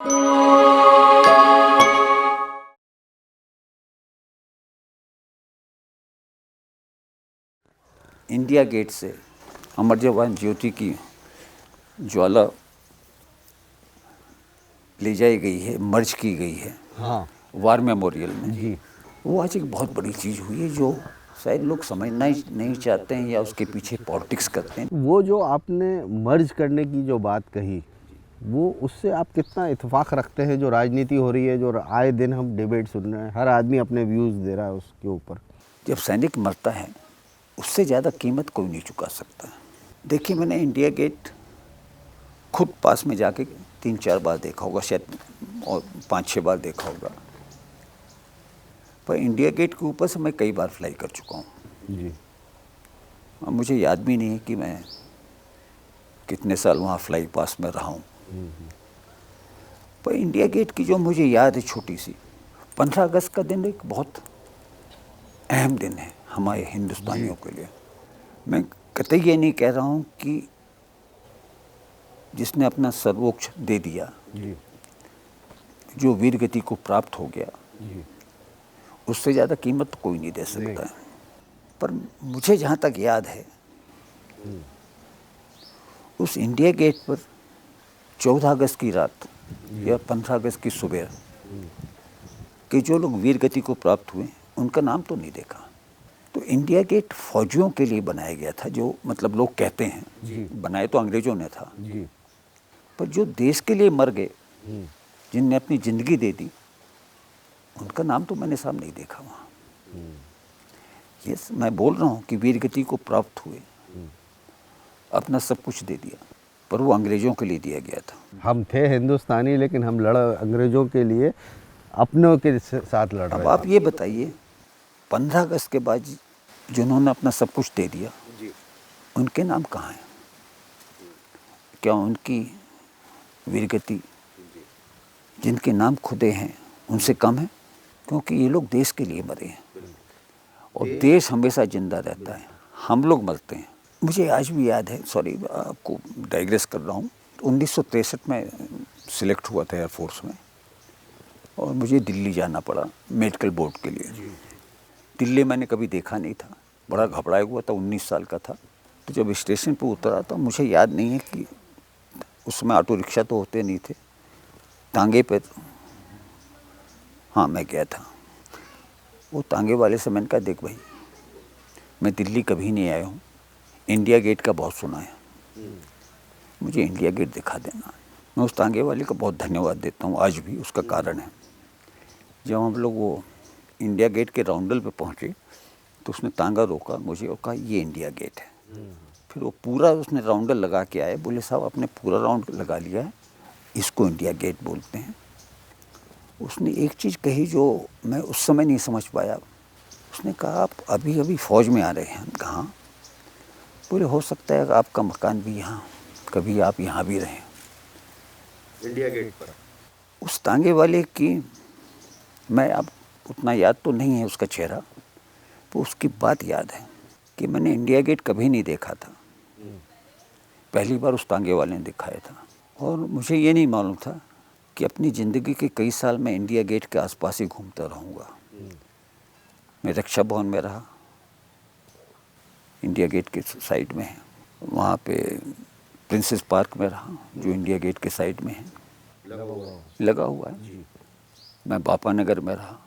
India gate से अमर जवान ज्योति की ज्वाला ले जाई गई है, मर्ज की गई है। हाँ, वार मेमोरियल में जी। वो आज एक बहुत बड़ी चीज़ हुई है जो शायद लोग समझना ही नहीं चाहते हैं या उसके पीछे पॉलिटिक्स करते हैं। वो जो आपने मर्ज करने की जो बात कही, वो उससे आप कितना इत्तेफाक रखते हैं? जो राजनीति हो रही है, जो आए दिन हम डिबेट सुन रहे हैं, हर आदमी अपने व्यूज़ दे रहा है उसके ऊपर। जब सैनिक मरता है उससे ज़्यादा कीमत कोई नहीं चुका सकता। देखिए, मैंने इंडिया गेट खुद पास में जाके 3-4 बार देखा होगा, शायद और 5-6 बार देखा होगा। पर इंडिया गेट के ऊपर से मैं कई बार फ्लाई कर चुका हूँ। जी। अब मुझे याद भी नहीं है कि मैं कितने साल वहाँ फ्लाई पास में रहा हूँ। पर इंडिया गेट की जो मुझे याद है छोटी सी, 15 अगस्त का दिन एक बहुत अहम दिन है हमारे हिंदुस्तानियों के लिए। मैं कतई ये नहीं कह रहा हूँ कि जिसने अपना सर्वोच्च दे दिया, जी। जो वीर गति को प्राप्त हो गया, जी। उससे ज़्यादा कीमत तो कोई नहीं दे सकता है। पर मुझे जहाँ तक याद है, उस इंडिया गेट पर 14 अगस्त की रात या 15 अगस्त की सुबह कि जो लोग वीर गति को प्राप्त हुए उनका नाम तो नहीं देखा। तो इंडिया गेट फौजियों के लिए बनाया गया था, जो मतलब लोग कहते हैं, बनाए तो अंग्रेजों ने था, जी। पर जो देश के लिए मर गए, जिनने अपनी ज़िंदगी दे दी, उनका नाम तो मैंने साहब नहीं देखा वहाँ। ये मैं बोल रहा हूँ कि वीर गति को प्राप्त हुए, अपना सब कुछ दे दिया, पर वो अंग्रेजों के लिए दिया गया था। हम थे हिंदुस्तानी, लेकिन हम लड़ अंग्रेजों के लिए, अपनों के साथ लड़ रहे अब थे। आप ये बताइए, 15 अगस्त के बाद जिन्होंने अपना सब कुछ दे दिया, उनके नाम कहाँ हैं? क्या उनकी वीरगति जिनके नाम खुदे हैं उनसे कम है? क्योंकि ये लोग देश के लिए मरे हैं और देश हमेशा जिंदा रहता है, हम लोग मरते हैं। मुझे आज भी याद है, सॉरी आपको डाइग्रेस कर रहा हूँ, 1963 में सिलेक्ट हुआ था एयरफोर्स में और मुझे दिल्ली जाना पड़ा मेडिकल बोर्ड के लिए। दिल्ली मैंने कभी देखा नहीं था, बड़ा घबराया हुआ था, 19 साल का था। तो जब स्टेशन पर उतरा तो मुझे याद नहीं है कि उसमें ऑटो रिक्शा तो होते नहीं थे, तांगे पे, हाँ मैं गया था। वो तांगे वाले से मैंने कहा, देख भाई, मैं दिल्ली कभी नहीं आया हूँ, इंडिया गेट का बहुत सुना है, मुझे इंडिया गेट दिखा देना। मैं उस तांगे वाले को बहुत धन्यवाद देता हूँ आज भी। उसका कारण है, जब हम लोग वो इंडिया गेट के राउंडल पे पहुँचे तो उसने तांगा रोका मुझे और कहा, ये इंडिया गेट है। फिर वो पूरा उसने राउंडल लगा के आए, बोले साहब आपने पूरा राउंड लगा लिया है, इसको इंडिया गेट बोलते हैं। उसने एक चीज़ कही जो मैं उस समय नहीं समझ पाया। उसने कहा, आप अभी अभी फ़ौज में आ रहे हैं। कहाँ? बोले हो सकता है आपका मकान भी यहाँ, कभी आप यहाँ भी रहें। इंडिया गेट पर उस तांगे वाले की मैं अब उतना याद तो नहीं है उसका चेहरा, तो उसकी बात याद है कि मैंने इंडिया गेट कभी नहीं देखा था, पहली बार उस तांगे वाले ने दिखाया था। और मुझे ये नहीं मालूम था कि अपनी ज़िंदगी के कई साल मैं इंडिया गेट के आसपास ही घूमता रहूँगा। मैं रक्षा भवन में रहा, इंडिया गेट के साइड में है, वहाँ पे प्रिंसेस पार्क में रहा जो इंडिया गेट के साइड में है, लगा हुआ है। मैं बापा नगर में रहा,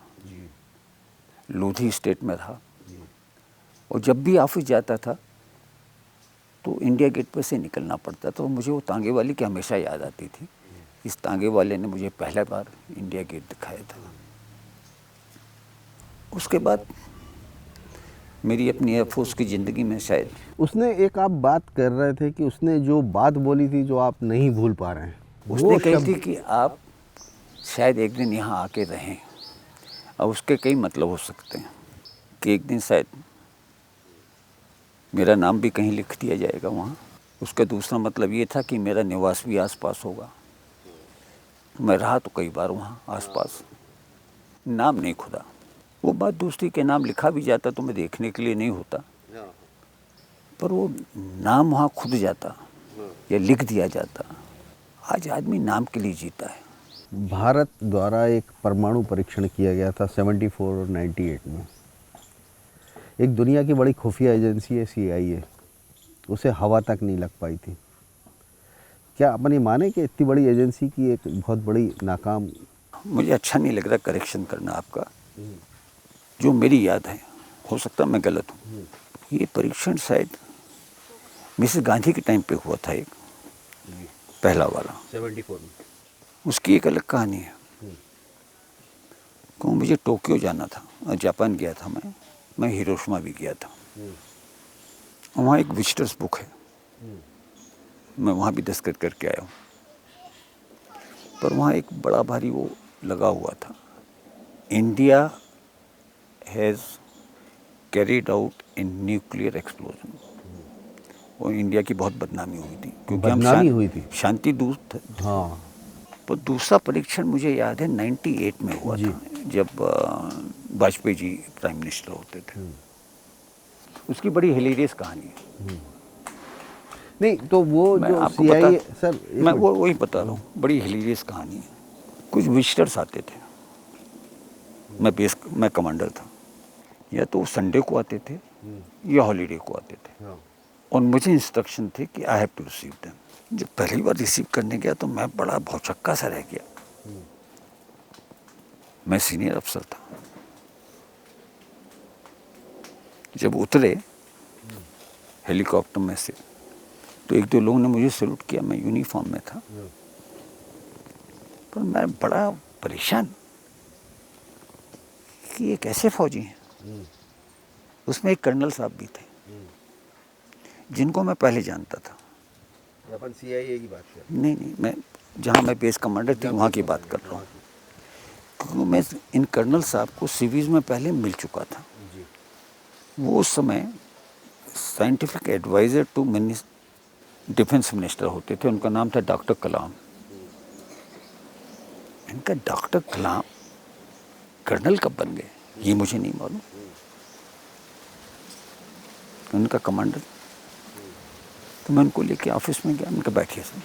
लोधी स्टेट में रहा, और जब भी ऑफिस जाता था तो इंडिया गेट पर से निकलना पड़ता था। तो मुझे वो तांगे वाली की हमेशा याद आती थी। इस तांगे वाले ने मुझे पहला बार इंडिया गेट दिखाया था। उसके बाद मेरी अपनी एयरफोर्स की ज़िंदगी में शायद उसने एक, आप बात कर रहे थे कि उसने जो बात बोली थी जो आप नहीं भूल पा रहे हैं, उसने कही थी कि आप शायद एक दिन यहाँ आके रहें। और उसके कई मतलब हो सकते हैं कि एक दिन शायद मेरा नाम भी कहीं लिख दिया जाएगा वहाँ। उसका दूसरा मतलब ये था कि मेरा निवास भी आसपास होगा। मैं रहा तो कई बार वहाँ आसपास, नाम नहीं खुदा। वो बात दूसरी के नाम लिखा भी जाता तो मैं देखने के लिए नहीं होता, पर वो नाम वहाँ खुद जाता या लिख दिया जाता। आज आदमी नाम के लिए जीता है। भारत द्वारा एक परमाणु परीक्षण किया गया था 74 और 98 में। एक दुनिया की बड़ी खुफिया एजेंसी है CIA, उसे हवा तक नहीं लग पाई थी। क्या अपन ये माने कि इतनी बड़ी एजेंसी की एक बहुत बड़ी नाकाम? मुझे अच्छा नहीं लग रहा करेक्शन करना आपका। जो मेरी याद है, हो सकता है मैं गलत हूँ, ये परीक्षण शायद मिसेस गांधी के टाइम पे हुआ था एक, पहला वाला 74 में। उसकी एक अलग कहानी है। क्यों, मुझे टोक्यो जाना था और जापान गया था मैं हिरोशिमा भी गया था। वहाँ एक विजिटर्स बुक है, मैं वहाँ भी दस्तखत करके आया हूँ। पर वहाँ एक बड़ा भारी वो लगा हुआ था, India has carried out in nuclear explosion. वो इंडिया की बहुत बदनामी हुई थी क्योंकि बदनामी हुई थी। शांति दूत थे। हाँ पर दूसरा परीक्षण मुझे याद है 98 में हुआ था, जब वाजपेयी जी प्राइम मिनिस्टर होते थे। उसकी बड़ी हिलेरियस कहानी है। नहीं तो वो मैं जो आपको CIA सर, मैं वो वही बता रहा हूँ, बड़ी हिलेरियस कहानी है। कुछ विजिटर्स आते थे, मैं कमांडर था, या तो संडे को आते थे या हॉलीडे को आते थे, और मुझे इंस्ट्रक्शन थे कि I have to receive them. जब पहली बार रिसीव करने गया तो मैं बड़ा भौचक्का सा रह गया। मैं सीनियर अफसर था। जब उतरे हेलीकॉप्टर में से तो एक दो लोगों ने मुझे सैल्यूट किया, मैं यूनिफॉर्म में था, पर मैं बड़ा परेशान कि ये कैसे फौजी हैं। उसमें एक कर्नल साहब भी थे जिनको मैं पहले जानता था। अपन CIA की बात कर, नहीं, मैं जहाँ मैं बेस कमांडर थी वहाँ की बात कर रहा हूँ, क्योंकि मैं इन कर्नल साहब को सिवीज में पहले मिल चुका था। वो उस समय scientific adviser to defence minister होते थे। उनका नाम था डॉक्टर कलाम। इनका डॉक्टर कलाम कर्नल कब बन गए ये मुझे नहीं मालूम। उनका कमांडर, तो मैं उनको लेके ऑफिस में गया। उनका बैठिए सर,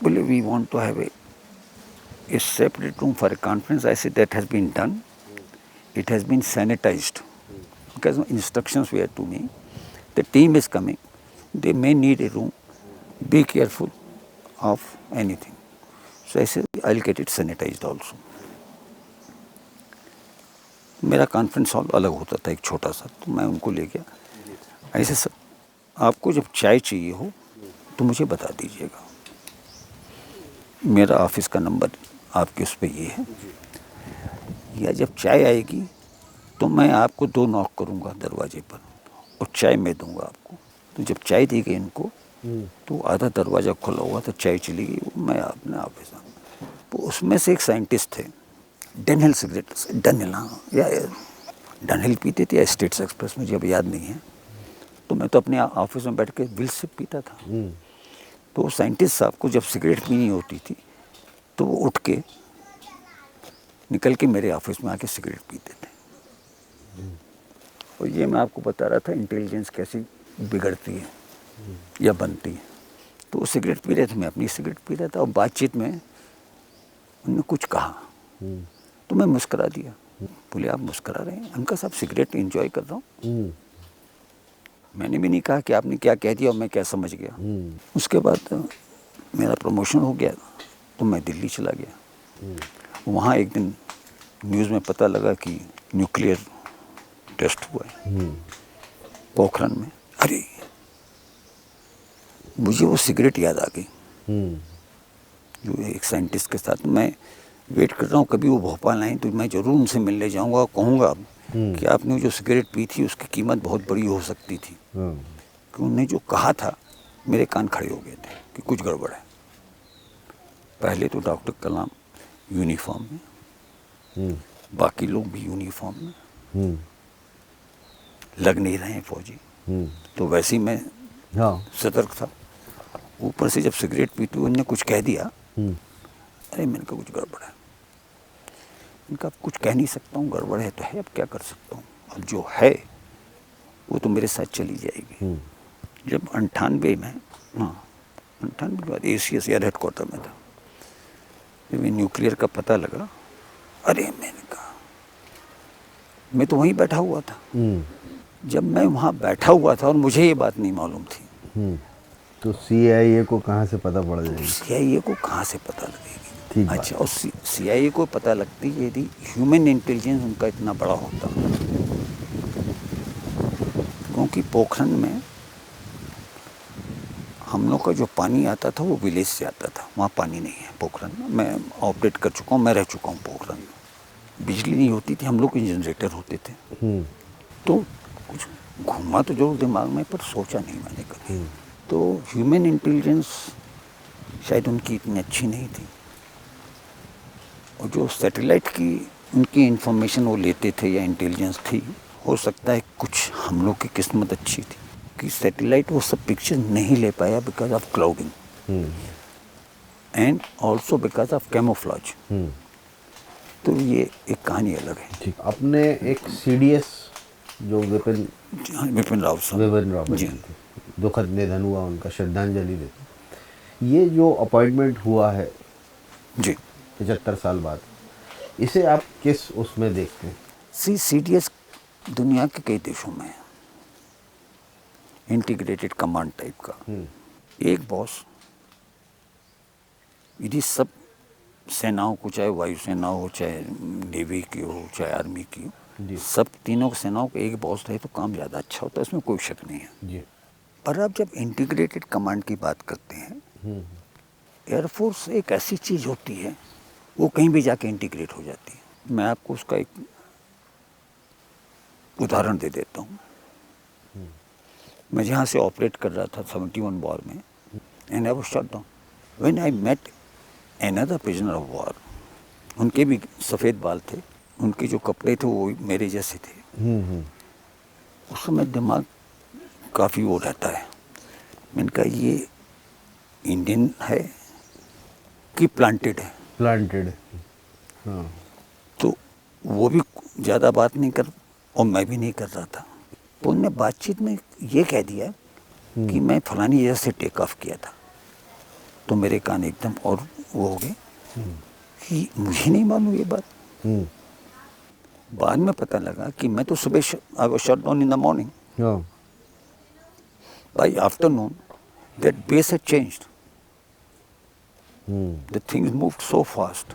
बोले we want to have a separate room for a conference. I said that has been done, it has been sanitized, because instructions were to me, the team is coming, they may need a room, be careful of anything. So I said I'll get it sanitized also. मेरा conference hall अलग होता था, एक छोटा सा, तो मैं उनको ले गया। ऐसे सर, आपको जब चाय चाहिए हो तो मुझे बता दीजिएगा, मेरा ऑफिस का नंबर आपके उस पर ये है, या जब चाय आएगी तो मैं आपको 2 नॉक करूंगा दरवाजे पर और चाय मैं दूंगा आपको। तो जब चाय दी गई इनको तो आधा दरवाज़ा खुला हुआ था, चाय चली गई, मैं अपने ऑफिस में। तो उसमें से एक साइंटिस्ट थे, डनहिल सिगरेट, डनहिल, हाँ, या डनहिल पीते थे या स्टेट्स एक्सप्रेस, मुझे अब याद नहीं है। तो मैं तो अपने ऑफिस में बैठ के विल से पीता था। तो साइंटिस्ट साहब को जब सिगरेट पीनी होती थी तो वो उठ के निकल के मेरे ऑफिस में आके सिगरेट पीते थे। और ये मैं आपको बता रहा था इंटेलिजेंस कैसी बिगड़ती है या बनती है। तो वो सिगरेट पी रहे थे, मैं अपनी सिगरेट पी रहा था, और बातचीत में उन्होंने कुछ कहा तो मैं मुस्करा दिया। बोले आप मुस्करा रहे हैं? उनका साहब सिगरेट एंजॉय कर रहा हूँ। मैंने भी नहीं कहा कि आपने क्या कह दिया और मैं क्या समझ गया। उसके बाद मेरा प्रमोशन हो गया तो मैं दिल्ली चला गया। वहाँ एक दिन न्यूज़ में पता लगा कि न्यूक्लियर टेस्ट हुआ है पोखरण में। अरे मुझे वो सिगरेट याद आ गई। जो एक साइंटिस्ट के साथ मैं वेट कर रहा हूँ, कभी वो भोपाल आए तो मैं ज़रूर उनसे मिलने जाऊँगा और कहूँगा कि आपने जो सिगरेट पी थी उसकी कीमत बहुत बड़ी हो सकती थी। कि उन्होंने जो कहा था मेरे कान खड़े हो गए थे कि कुछ गड़बड़ है। पहले तो डॉक्टर कलाम यूनिफॉर्म में, बाकी लोग भी यूनिफॉर्म में, लग नहीं रहे हैं फौजी, तो वैसे ही मैं सतर्क था। ऊपर से जब सिगरेट पीते उन्होंने कुछ कह दिया, अरे मैंने कहा कुछ गड़बड़ है। इनका कुछ कह नहीं सकता हूँ, गड़बड़ है तो है, अब क्या कर सकता हूँ, अब जो है वो तो मेरे साथ चली जाएगी। जब 98 में, हाँ 98 के बाद ACS एयर हेडक्वार्टर में था, जब ये न्यूक्लियर का पता लगा, अरे मैंने कहा, मैं तो वहीं बैठा हुआ था। जब मैं वहाँ बैठा हुआ था और मुझे ये बात नहीं मालूम थी, तो CIA को कहाँ से पता पड़ तो जाएगी? CIA को कहाँ से पता लगेगी? ठीक बात अच्छा, और CIA को पता लगती यदि ह्यूमन इंटेलिजेंस उनका इतना बड़ा होता, क्योंकि पोखरण में हम लोग का जो पानी आता था वो विलेज से आता था, वहाँ पानी नहीं है पोखरण में। मैं ऑपरेट कर चुका हूँ, मैं रह चुका हूँ पोखरण में। बिजली नहीं होती थी, हम लोग के जनरेटर होते थे। तो कुछ घूमा तो जरूर दिमाग में, पर सोचा नहीं मैंने कभी। तो ह्यूमन इंटेलिजेंस शायद उनकी इतनी अच्छी नहीं थी, और जो सैटेलाइट की उनकी इंफॉर्मेशन वो लेते थे या इंटेलिजेंस थी, हो सकता है कुछ हम लोग की किस्मत अच्छी थी कि सैटेलाइट वो सब पिक्चर नहीं ले पाया because of clouding and also because of camouflage. तो ये एक कहानी अलग है। ठीक, अपने एक CDS जो विपिन राव साहब, विपिन राव जी, थे, दुखद निधन हुआ उनका, श्रद्धांजलि देते। ये जो अपॉइंटमेंट हुआ है जी, 75 साल बाद, इसे आप किस उसमें देखते हैं? CDS दुनिया के कई देशों में है, इंटीग्रेटेड कमांड टाइप का। एक बॉस यदि सब सेनाओं को, चाहे वायुसेना हो, चाहे नेवी की हो, चाहे आर्मी की हो, सब तीनों सेनाओं को एक बॉस रहे तो काम ज़्यादा अच्छा होता है, इसमें कोई शक नहीं है जी। पर आप जब इंटीग्रेटेड कमांड की बात करते हैं, एयरफोर्स एक ऐसी चीज़ होती है वो कहीं भी जाके इंटीग्रेट हो जाती है। मैं आपको उसका एक उदाहरण दे देता हूँ। मैं जहाँ से ऑपरेट कर रहा था 71 वॉर में, and I was shot down when I met another prisoner of war. उनके भी सफ़ेद बाल थे, उनके जो कपड़े थे वो मेरे जैसे थे। उस समय दिमाग काफ़ी वो रहता है। मैंने कहा ये इंडियन है कि प्लांटेड है? प्लांटेड। हाँ। तो वो भी ज़्यादा बात नहीं कर, और मैं भी नहीं कर रहा था। तो उनने बातचीत में ये कह दिया कि मैं फलानी जगह से टेक ऑफ किया था। तो मेरे कान एकदम और वो हो गए कि मुझे नहीं मालूम ये बात। बाद में पता लगा कि मैं तो सुबह I was shut down in the morning, by afternoon that base had changed, the things moved so fast,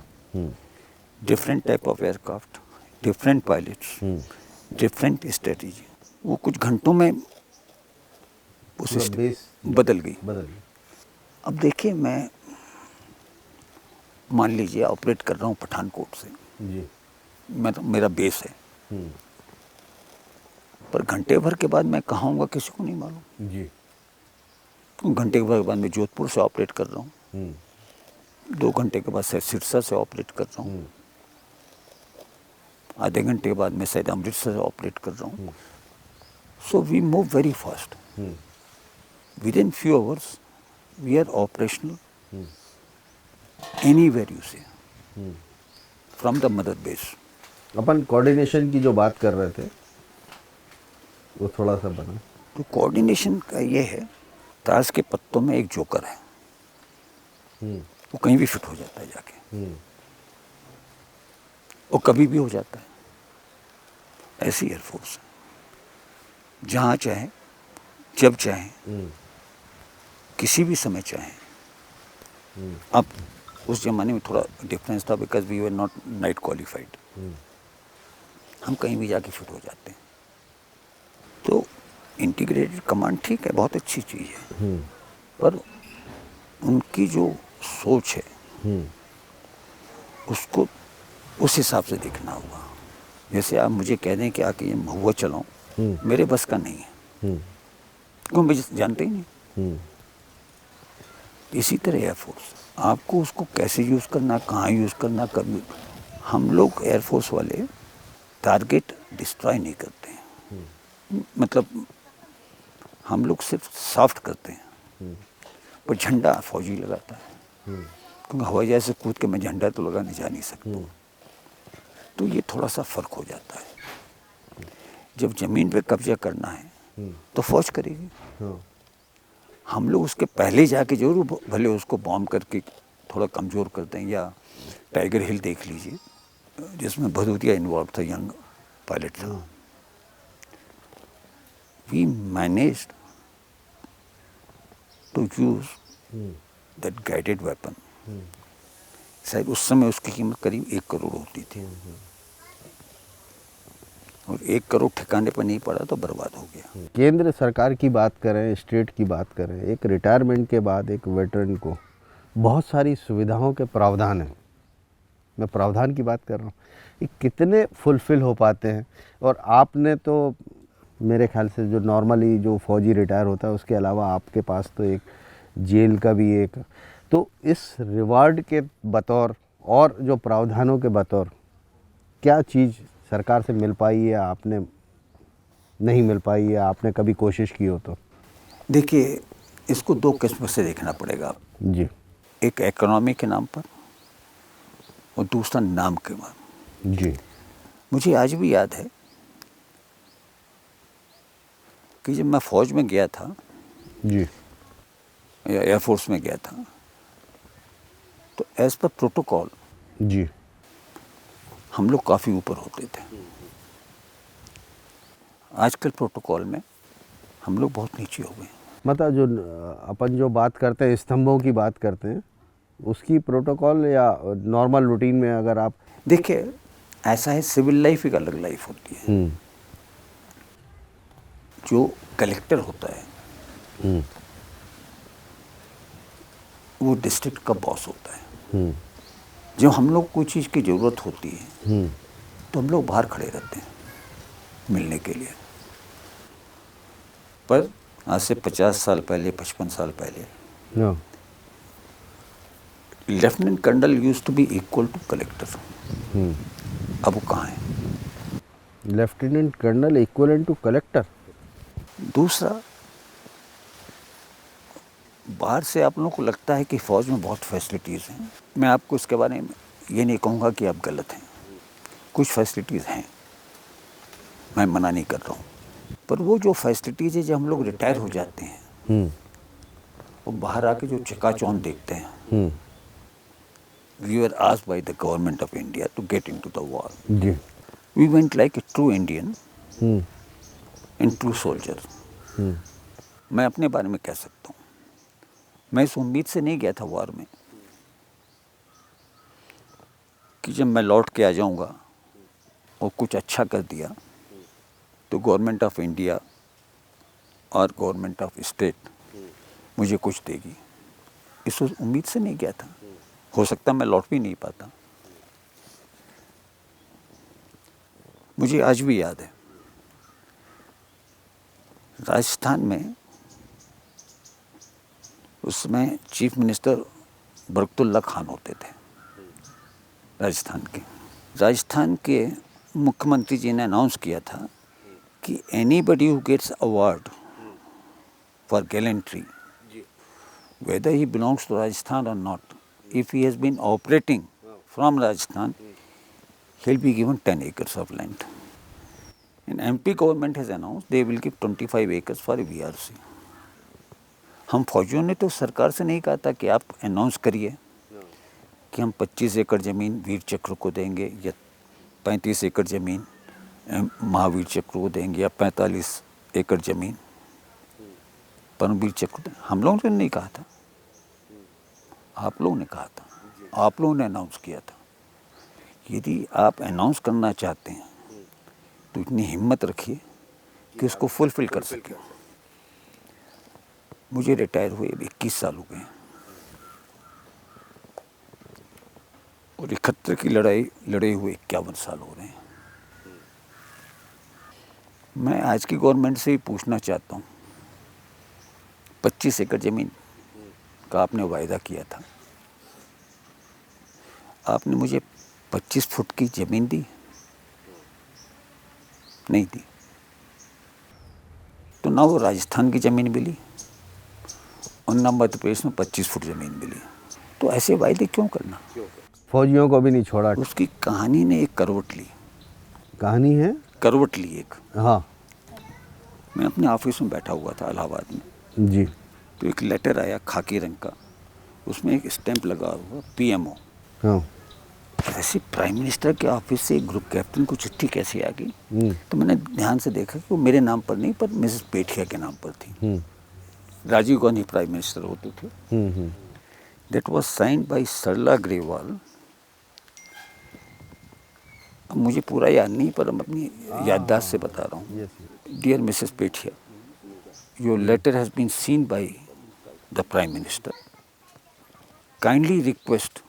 different type of aircraft, different pilots, different strategy. वो कुछ घंटों में उस बेस बदल गई। बदल गई। अब देखिए, मैं मान लीजिए ऑपरेट कर रहा हूँ पठानकोट से, जी। मेरा बेस है, पर घंटे भर के बाद मैं कहाँ हूँगा किसी को नहीं मालूम। जी। घंटे भर के बाद मैं जोधपुर से ऑपरेट कर रहा हूँ, 2 घंटे के बाद शायद सिरसा से ऑपरेट कर रहा हूँ, आधे घंटे के बाद मैं शायद अमृतसर से ऑपरेट कर रहा हूँ। So we move very fast, with in few hours we are operational anywhere you say, from the mother base. अपन कोऑर्डिनेशन की जो बात कर रहे थे वो थोड़ा सा बना। तो कोऑर्डिनेशन का ये है, ताश के पत्तों में एक जोकर है, वो कहीं भी फिट हो जाता है जाके, वो कभी भी हो जाता है। ऐसी एयरफोर्स है, जहाँ चाहे, जब चाहे, किसी भी समय चाहे। अब उस जमाने में थोड़ा डिफरेंस था because we were not night qualified, हम कहीं भी जाके फिट हो जाते हैं। तो इंटीग्रेटेड कमांड ठीक है, बहुत अच्छी चीज़ है, पर उनकी जो सोच है उसको उस हिसाब से देखना होगा। जैसे आप मुझे कह दें कि आके ये महुआ चलाओ, मेरे बस का नहीं है, क्यों, मुझे जानते ही नहीं। इसी तरह एयरफोर्स, आपको उसको कैसे यूज़ करना, कहाँ यूज़ करना, कभी। हम लोग एयरफोर्स वाले टारगेट डिस्ट्रॉय नहीं करते हैं, मतलब हम लोग सिर्फ सॉफ्ट करते हैं, पर झंडा फौजी लगाता है, क्योंकि हवाई जहाज से कूद के मैं झंडा तो लगाने जा नहीं सकता। तो ये थोड़ा सा फ़र्क हो जाता है। जब ज़मीन पे कब्जा करना है तो फौज करेगी, हम लोग उसके पहले जाके जरूर भले उसको बॉम्ब करके थोड़ा कमज़ोर कर दें या टाइगर हिल देख लीजिए, जिसमें भदौरिया इन्वॉल्व था, यंग पायलट था। We managed to use that guided weapon. शायद उस समय उसकी कीमत करीब 1 करोड़ होती थी, और 1 करोड़ ठिकाने पर नहीं पड़ा तो बर्बाद हो गया। केंद्र सरकार की बात करें, स्टेट की बात करें, एक रिटायरमेंट के बाद एक वेटरन को बहुत सारी सुविधाओं के प्रावधान हैं। मैं प्रावधान की बात कर रहा हूँ, ये कितने फुलफ़िल हो पाते हैं? और आपने तो मेरे ख्याल से जो नॉर्मली जो फौजी रिटायर होता है उसके अलावा आपके पास तो एक जेल का भी एक, तो इस रिवार्ड के बतौर और जो प्रावधानों के बतौर क्या चीज़ सरकार से मिल पाई है, आपने नहीं मिल पाई है, आपने कभी कोशिश की हो तो? देखिए, इसको 2 किस्म से देखना पड़ेगा। जी एक इकोनॉमी के नाम पर और दूसरा नाम के नाम। जी मुझे आज भी याद है कि जब मैं फ़ौज में गया था जी या एयरफोर्स में गया था, तो एज़ पर प्रोटोकॉल जी हम लोग काफ़ी ऊपर होते थे। आजकल प्रोटोकॉल में हम लोग बहुत नीचे हो गए। मतलब जो अपन जो बात करते हैं, स्तंभों की बात करते हैं, उसकी प्रोटोकॉल या नॉर्मल रूटीन में अगर आप देखिए, ऐसा है, सिविल लाइफ एक अलग लाइफ होती है। जो कलेक्टर होता है वो डिस्ट्रिक्ट का बॉस होता है। जब हम लोग कोई चीज़ की ज़रूरत होती है तो हम लोग बाहर खड़े रहते हैं मिलने के लिए। पर आज से 50 साल पहले, 55 साल पहले, हाँ, lieutenant colonel used to be equal to collector. अब वो कहाँ है? Lieutenant colonel equivalent to collector. दूसरा, बाहर से आप लोगों को लगता है कि फ़ौज में बहुत फैसिलिटीज़ हैं। मैं आपको इसके बारे में ये नहीं कहूँगा कि आप गलत हैं, कुछ फैसिलिटीज़ हैं, मैं मना नहीं कर रहा हूँ। पर वो जो फैसिलिटीज़ है, जब हम लोग रिटायर हो जाते हैं वो बाहर आके जो चकाचौंध देखते हैं, we were asked by the government of India to get into the war. Ji We went like a true Indian and true soldier. मैं अपने बारे में कह सकता हूँ, मैं इस उम्मीद से नहीं गया था वॉर में कि जब मैं लौट के आ जाऊँगा और कुछ अच्छा कर दिया तो गवर्नमेंट ऑफ इंडिया और गवर्नमेंट ऑफ स्टेट मुझे कुछ देगी। इस उम्मीद से नहीं गया था। हो सकता मैं लौट भी नहीं पाता। मुझे आज भी याद है, राजस्थान में उसमें चीफ मिनिस्टर बरकतुल्ला खान होते थे राजस्थान के मुख्यमंत्री जी ने अनाउंस किया था कि anybody who gets award for gallantry, whether he belongs to Rajasthan or not, if he has been operating from Rajasthan, he'll be given 10 acres of land. And MP government has announced they will give 25 acres for VRC. हम फौजियों ने तो सरकार से नहीं कहा था कि आप अनाउंस करिए कि हम 25 एकड़ ज़मीन वीर चक्र को देंगे या 35 एकड़ ज़मीन महावीर चक्र को देंगे या 45 एकड़ ज़मीन परमवीर चक्र। हम लोगों ने नहीं कहा था, आप लोगों ने कहा था, आप लोगों ने अनाउंस किया था। यदि आप अनाउंस करना चाहते हैं तो इतनी हिम्मत रखिए कि उसको फुलफिल कर सकें। मुझे रिटायर हुए 21 साल हो गए और 71 की लड़ाई लड़े हुए 51 साल हो रहे हैं। मैं आज की गवर्नमेंट से ही पूछना चाहता हूँ, 25 एकड़ ज़मीन का आपने वायदा किया था, आपने मुझे 25 फुट की ज़मीन दी? नहीं दी। तो ना वो राजस्थान की ज़मीन मिली और ना मध्य प्रदेश में 25 फुट ज़मीन मिली। तो ऐसे वायदे क्यों करना? फौजियों को भी नहीं छोड़ा। उसकी कहानी ने एक करवट ली। कहानी है? करवट ली एक। हाँ मैं अपने ऑफिस में बैठा हुआ था इलाहाबाद में, जी तो एक लेटर आया खाकी रंग का, उसमें एक स्टैंप लगा हुआ PMO। हाँ वैसे प्राइम मिनिस्टर के ऑफिस से ग्रुप कैप्टन को चिट्ठी कैसे आ गई, तो मैंने ध्यान से देखा कि वो मेरे नाम पर नहीं, पर मिसेस पेठिया के नाम पर थी। राजीव गांधी प्राइम मिनिस्टर होते थे। दैट वाज साइंड बाय सरला ग्रेवाल। अब मुझे पूरा याद नहीं, पर मैं अपनी याददाश्त से बता रहा हूँ। Dear Mrs Pethia, your letter has been seen by the prime minister. Kindly request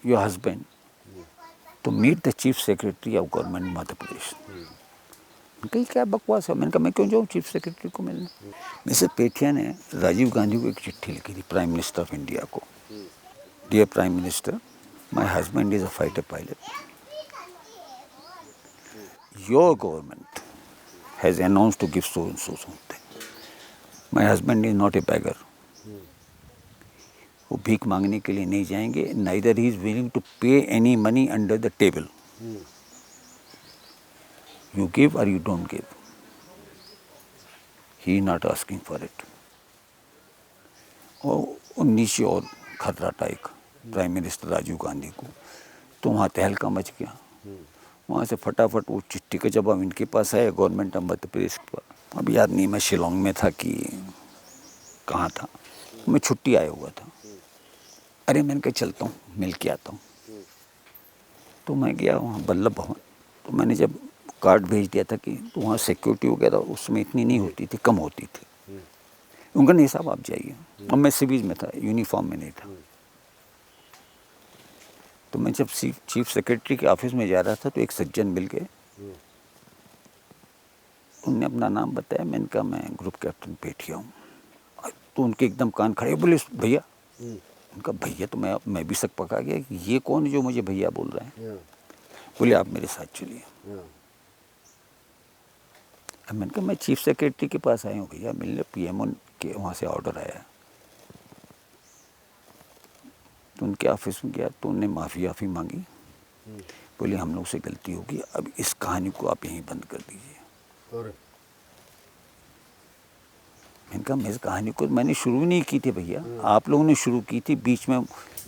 your husband to meet the chief secretary of government Madhya Pradesh. कहीं क्या बकवास है, मैंने कहा मैं क्यों जाऊँ चीफ सेक्रेटरी को मिलने। मिसेस पेठिया ने राजीव गांधी को एक चिट्ठी लिखी थी, प्राइम मिनिस्टर ऑफ इंडिया को। Dear prime minister, my husband is a fighter pilot. Your government has announced to give so and so something. My husband is not a beggar. वो भीख मांगने के लिए नहीं जाएंगे, neither he is willing to pay any money under the table. You give और you don't give, he is not asking for it. और नीचे और खतराटा एक प्राइम मिनिस्टर राजीव गांधी को, तो वहाँ तहलका मच गया। वहाँ से फटाफट वो चिट्ठी का जवाब इनके पास आया, गवर्नमेंट ऑफ मध्य प्रदेश के पास। अब याद नहीं मैं शिलोंग में था कि कहाँ था, मैं छुट्टी आया हुआ था। अरे मैंने कहा चलता हूँ मिल के आता हूँ। तो मैं गया वहाँ बल्लभ भवन। तो मैंने जब कार्ड भेज दिया था कि, तो वहाँ सिक्योरिटी वगैरह उसमें इतनी नहीं होती थी, कम होती थी। उनका नहीं साहब आप जाइए। और मैं सिविल में था, यूनिफॉर्म में नहीं था। तो मैं जब चीफ सेक्रेटरी के ऑफिस में जा रहा था तो एक सज्जन मिल गए। उनने अपना नाम बताया। मैंने कहा मैं ग्रुप कैप्टन पेठिया हूँ। तो उनके एकदम कान खड़े, बोले भैया। उनका भैया, तो मैं भी शक पका गया कि ये कौन जो मुझे भैया बोल रहे हैं। बोले आप मेरे साथ चलिए। अब मैंने कहा मैं चीफ सेक्रेटरी के पास आया हूँ भैया मिलने, पीएमओ के वहाँ से ऑर्डर आया है। तो उनके ऑफिस में गया तो उन्होंने माफ़ी मांगी। बोले हम लोग से गलती होगी, अब इस कहानी को आप यहीं बंद कर दीजिए। मैंने कहा मैं इस कहानी को मैंने शुरू नहीं की थी भैया, आप लोगों ने शुरू की थी। बीच में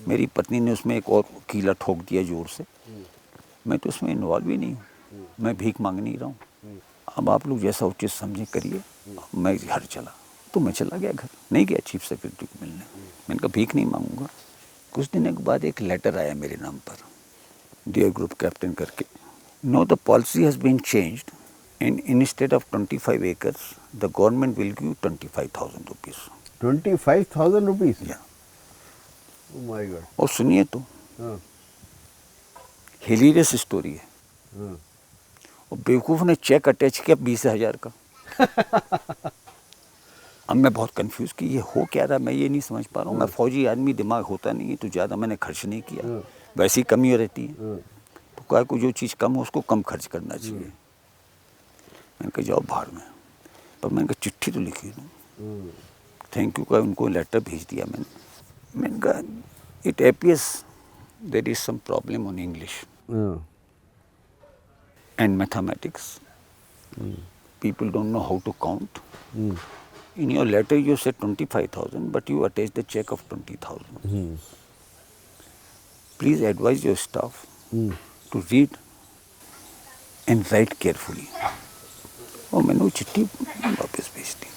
मेरी पत्नी ने उसमें एक और कीला ठोक दिया जोर से। मैं तो उसमें इन्वॉल्व ही नहीं हूँ, मैं भीख मांग नहीं रहा हूँ। अब आप लोग जैसा उचित समझे करिए। मैं घर चला, तो मैं चला गया घर, नहीं गया चीफ सेक्रेटरी को मिलने। मैंने कहा भीख नहीं मांगूंगा। कुछ दिनों के बाद एक लेटर आया मेरे नाम पर, डियर ग्रुप कैप्टन करके। No the policy has been changed and instead of 25 acres, the government will give 25,000 rupees. 25,000 rupees? Yeah. Oh my God. और सुनिए तो हिलीरियस स्टोरी है। और बेवकूफ़ ने चेक अटैच किया 20,000 का। अब मैं बहुत कंफ्यूज कि ये हो क्या रहा, मैं ये नहीं समझ पा रहा हूँ। मैं फौजी आदमी, दिमाग होता नहीं है, तो ज़्यादा मैंने खर्च नहीं किया। वैसे ही कमी रहती है, तो क्या को जो चीज़ कम हो उसको कम खर्च करना चाहिए। मैंने कहा जाओ बाहर में, पर मैंने कहा चिट्ठी तो लिखी दूँ। थैंक यू का उनको लेटर भेज दिया मैंने कहा it appears there is some problem on English and mathematics. People don't know how to count. In your letter you said 25,000 but you attach the cheque of 20,000। Please advise your staff to read and write carefully. और मैंने वो चिट्ठी वापस भेज दी।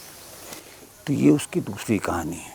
तो ये उसकी दूसरी कहानी है।